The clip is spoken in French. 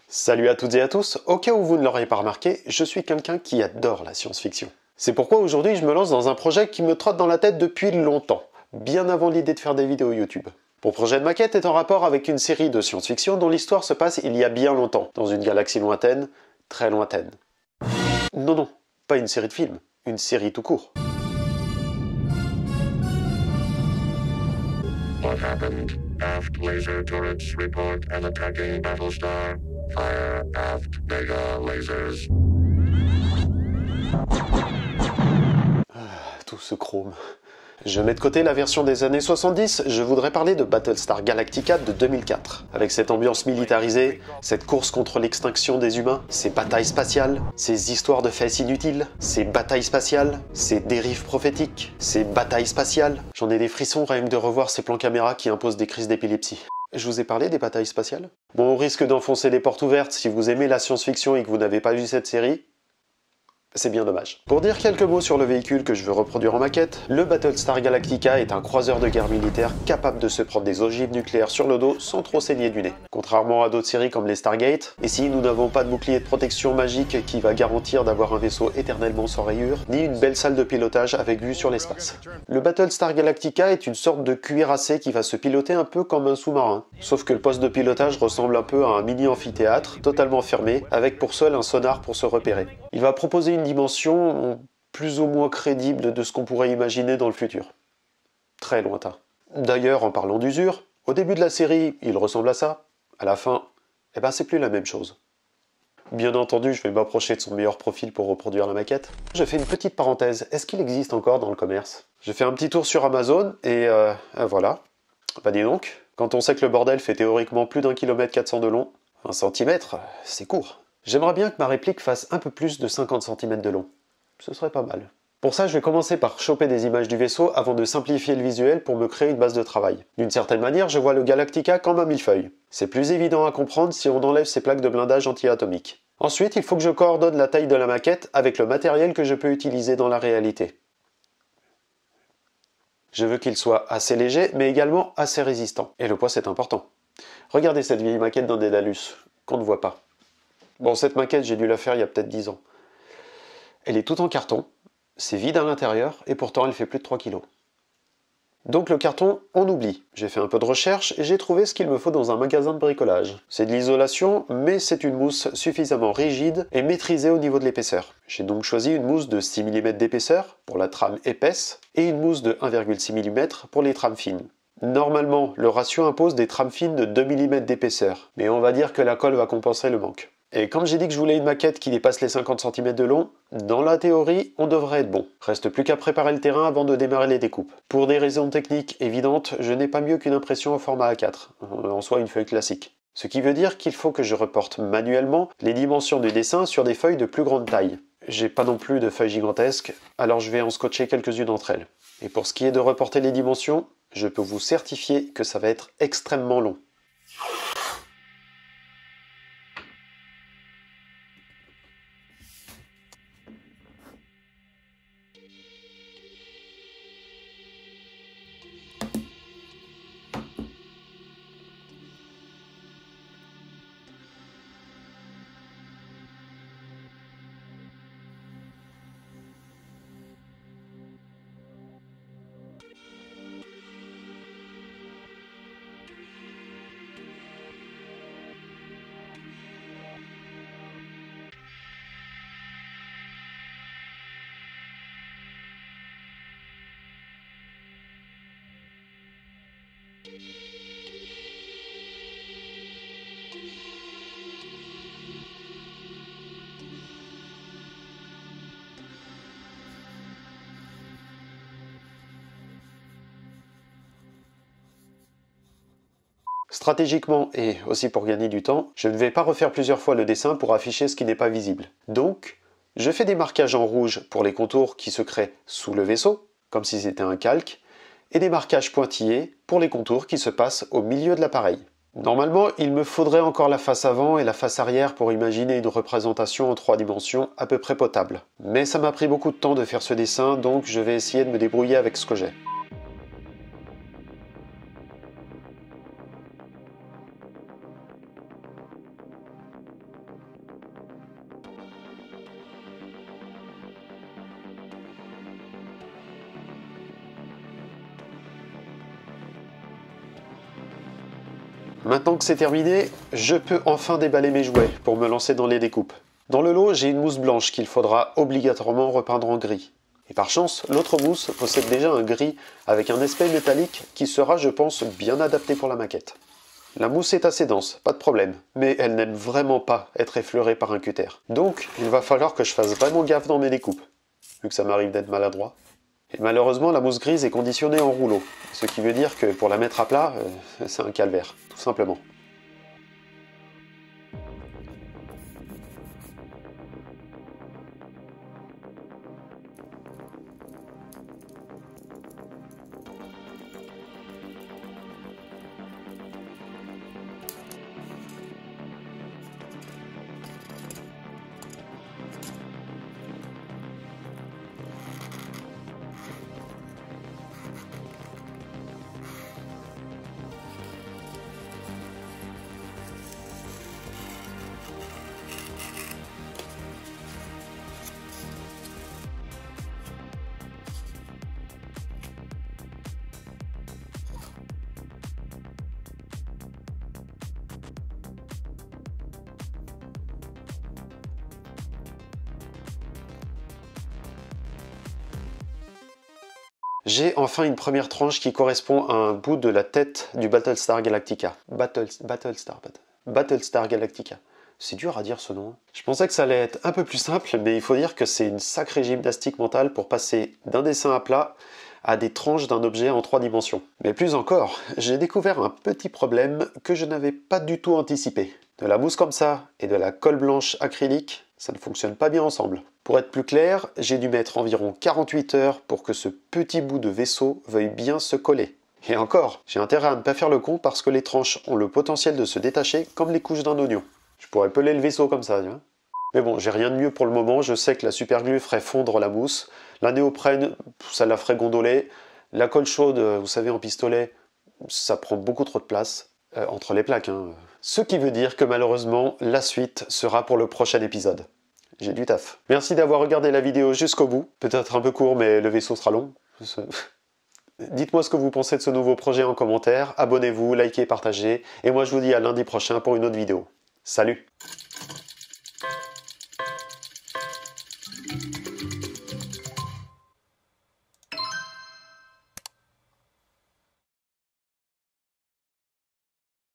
Salut à toutes et à tous, au cas où vous ne l'auriez pas remarqué, je suis quelqu'un qui adore la science-fiction. C'est pourquoi aujourd'hui je me lance dans un projet qui me trotte dans la tête depuis longtemps, bien avant l'idée de faire des vidéos YouTube. Mon projet de maquette est en rapport avec une série de science-fiction dont l'histoire se passe il y a bien longtemps, dans une galaxie lointaine, très lointaine. Non, pas une série de films, une série tout court. What happened? Aft laser turrets report an attacking battlestar. Fire aft mega lasers. Tout ce chrome. Je mets de côté la version des années 70, je voudrais parler de Battlestar Galactica de 2004. Avec cette ambiance militarisée, cette course contre l'extinction des humains, ces batailles spatiales, ces histoires de fesses inutiles, ces batailles spatiales, ces dérives prophétiques, ces batailles spatiales. J'en ai des frissons rien que de revoir ces plans caméra qui imposent des crises d'épilepsie. Je vous ai parlé des batailles spatiales? Bon, au risque d'enfoncer les portes ouvertes, si vous aimez la science-fiction et que vous n'avez pas vu cette série, c'est bien dommage. Pour dire quelques mots sur le véhicule que je veux reproduire en maquette, le Battlestar Galactica est un croiseur de guerre militaire capable de se prendre des ogives nucléaires sur le dos sans trop saigner du nez. Contrairement à d'autres séries comme les Stargate, ici nous n'avons pas de bouclier de protection magique qui va garantir d'avoir un vaisseau éternellement sans rayures, ni une belle salle de pilotage avec vue sur l'espace. Le Battlestar Galactica est une sorte de cuirassé qui va se piloter un peu comme un sous-marin, sauf que le poste de pilotage ressemble un peu à un mini amphithéâtre, totalement fermé, avec pour seul un sonar pour se repérer. Il va proposer une dimension plus ou moins crédible de ce qu'on pourrait imaginer dans le futur. Très lointain. D'ailleurs, en parlant d'usure, au début de la série, il ressemble à ça. À la fin, c'est plus la même chose. Bien entendu, je vais m'approcher de son meilleur profil pour reproduire la maquette. Je fais une petite parenthèse, est-ce qu'il existe encore dans le commerce? Je fais un petit tour sur Amazon et voilà. Bah dis donc, quand on sait que le bordel fait théoriquement plus d'1 km 400 de long, 1 centimètre, c'est court. J'aimerais bien que ma réplique fasse un peu plus de 50 cm de long. Ce serait pas mal. Pour ça, je vais commencer par choper des images du vaisseau avant de simplifier le visuel pour me créer une base de travail. D'une certaine manière, je vois le Galactica comme un millefeuille. C'est plus évident à comprendre si on enlève ces plaques de blindage anti-atomique. Ensuite, il faut que je coordonne la taille de la maquette avec le matériel que je peux utiliser dans la réalité. Je veux qu'il soit assez léger, mais également assez résistant. Et le poids, c'est important. Regardez cette vieille maquette d'un Daedalus, qu'on ne voit pas. Bon, cette maquette, j'ai dû la faire il y a peut-être 10 ans. Elle est toute en carton, c'est vide à l'intérieur, et pourtant elle fait plus de 3 kg. Donc le carton, on oublie. J'ai fait un peu de recherche et j'ai trouvé ce qu'il me faut dans un magasin de bricolage. C'est de l'isolation, mais c'est une mousse suffisamment rigide et maîtrisée au niveau de l'épaisseur. J'ai donc choisi une mousse de 6 mm d'épaisseur pour la trame épaisse et une mousse de 1,6 mm pour les trames fines. Normalement, le ratio impose des trames fines de 2 mm d'épaisseur, mais on va dire que la colle va compenser le manque. Et comme j'ai dit que je voulais une maquette qui dépasse les 50 cm de long, dans la théorie, on devrait être bon. Reste plus qu'à préparer le terrain avant de démarrer les découpes. Pour des raisons techniques évidentes, je n'ai pas mieux qu'une impression au format A4, en soi une feuille classique. Ce qui veut dire qu'il faut que je reporte manuellement les dimensions du dessin sur des feuilles de plus grande taille. J'ai pas non plus de feuilles gigantesques, alors je vais en scotcher quelques-unes d'entre elles. Et pour ce qui est de reporter les dimensions, je peux vous certifier que ça va être extrêmement long. Stratégiquement et aussi pour gagner du temps, je ne vais pas refaire plusieurs fois le dessin pour afficher ce qui n'est pas visible. Donc, je fais des marquages en rouge pour les contours qui se créent sous le vaisseau, comme si c'était un calque, et des marquages pointillés pour les contours qui se passent au milieu de l'appareil. Normalement, il me faudrait encore la face avant et la face arrière pour imaginer une représentation en 3 dimensions à peu près potable. Mais ça m'a pris beaucoup de temps de faire ce dessin, donc je vais essayer de me débrouiller avec ce que j'ai. Maintenant que c'est terminé, je peux enfin déballer mes jouets pour me lancer dans les découpes. Dans le lot, j'ai une mousse blanche qu'il faudra obligatoirement repeindre en gris. Et par chance, l'autre mousse possède déjà un gris avec un aspect métallique qui sera, je pense, bien adapté pour la maquette. La mousse est assez dense, pas de problème, mais elle n'aime vraiment pas être effleurée par un cutter. Donc, il va falloir que je fasse vraiment gaffe dans mes découpes, vu que ça m'arrive d'être maladroit. Et malheureusement, la mousse grise est conditionnée en rouleau, ce qui veut dire que pour la mettre à plat, c'est un calvaire, tout simplement. J'ai enfin une première tranche qui correspond à un bout de la tête du Battlestar Galactica. Battlestar Galactica. C'est dur à dire ce nom. Je pensais que ça allait être un peu plus simple, mais il faut dire que c'est une sacrée gymnastique mentale pour passer d'un dessin à plat à des tranches d'un objet en 3 dimensions. Mais plus encore, j'ai découvert un petit problème que je n'avais pas du tout anticipé. De la mousse comme ça et de la colle blanche acrylique, ça ne fonctionne pas bien ensemble. Pour être plus clair, j'ai dû mettre environ 48 heures pour que ce petit bout de vaisseau veuille bien se coller. Et encore, j'ai intérêt à ne pas faire le con parce que les tranches ont le potentiel de se détacher comme les couches d'un oignon. Je pourrais peler le vaisseau comme ça, hein. Mais bon, j'ai rien de mieux pour le moment, je sais que la superglue ferait fondre la mousse, la néoprène, ça la ferait gondoler, la colle chaude, vous savez, en pistolet, ça prend beaucoup trop de place, entre les plaques, hein. Ce qui veut dire que malheureusement, la suite sera pour le prochain épisode. J'ai du taf. Merci d'avoir regardé la vidéo jusqu'au bout, peut-être un peu court, mais le vaisseau sera long. Dites-moi ce que vous pensez de ce nouveau projet en commentaire, abonnez-vous, likez, partagez, et moi je vous dis à lundi prochain pour une autre vidéo. Salut!